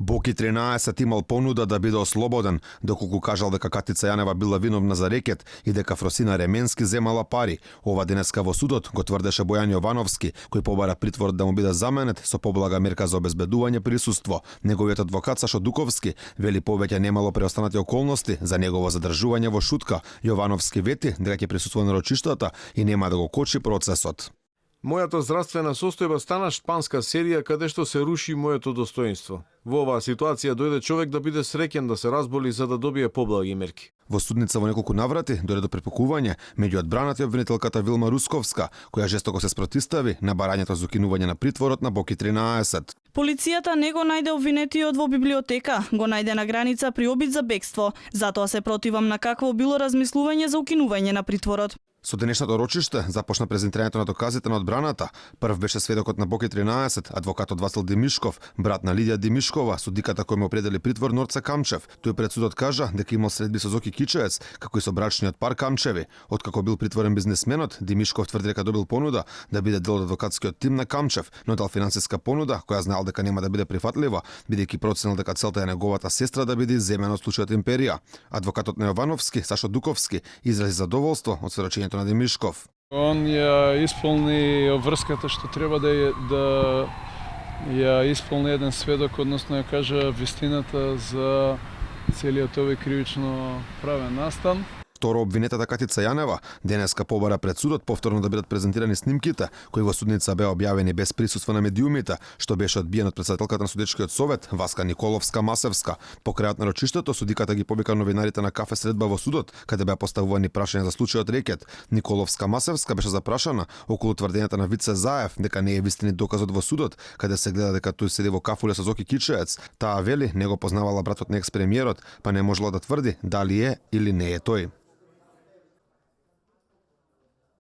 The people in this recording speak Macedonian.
Боки 13 имал понуда да биде ослободен, доколку кажал дека Катица Јанева била виновна за рекет и дека Фросина Ременски земала пари. Ова денеска во судот го тврдеше Бојан Јовановски, кој побара притворот да му биде заменет со поблага мерка за обезбедување присуство. Неговиот адвокат Сашо Дуковски вели повеќе немало преостанати околности за негово задржување во Шутка. Јовановски вети дека ќе присуствува на рочиштата и нема да го кочи процесот. Мојата здравствена состојба стана шпанска серија каде што се руши моето достоинство. Во оваа ситуација дојде човек да биде среќен да се разболи за да добие поблаги мерки. Во судница во неколку наврати дојде до препукување меѓу одбраната и обвинителката Вилма Русковска, која жестоко се спротистави на барањето за укинување на притворот на Боки 13. Полицијата не го најде обвинетиот во библиотека, го најде на граница при обид за бегство. Затоа се противам на какво било размислување за укинување на притворот. Со денешното рочиште започна презентирањето на доказите на одбраната. Прв беше сведокот на Боки 13, адвокатот Васил Димишков, брат на Лидија Димишкова, судиката кој му определи притвор Норца Камчев. Тој пред судот кажа дека имал средби со Зоки Кичеец, како и со брачниот пар Камчеви. Откако бил притворен бизнесменот, Димишков тврди дека добил понуда да биде дел од адвокатскиот тим на Камчев, но дал финансиска понуда која знаел дека нема да биде прифатлива, бидејќи проценил дека целта е неговата сестра да биде изземена од случајот Империја. Адвокатот на Јовановски, Сашо Дуковски, изрази задоволство од сведочењето на Димишков. Он ја исполни врската што треба да ја исполни еден сведок, односно ја кажа вистината за целиот овој кривично правен настан. Второ обвинетата Катица Јанева денеска побара пред судот повторно да бидат презентирани снимките кои во судница беа објавени без присуство на медиумите, што беше одбиен од претседателката на судечкиот совет Васка Николовска-Масевска. По крајот на рочиштето судиката ги повика новинарите на кафе средба во судот, каде беа поставувани прашања за случајот рекет. Николовска-Масевска беше запрашана околу тврдењата на Вице Заев дека не е вистинит доказот во судот, каде се гледа дека тој седи во кафуле со Зоки Кичеец. Таа вели не го познавала братот на екс-премиерот, па не можела да тврди дали е или не е тој.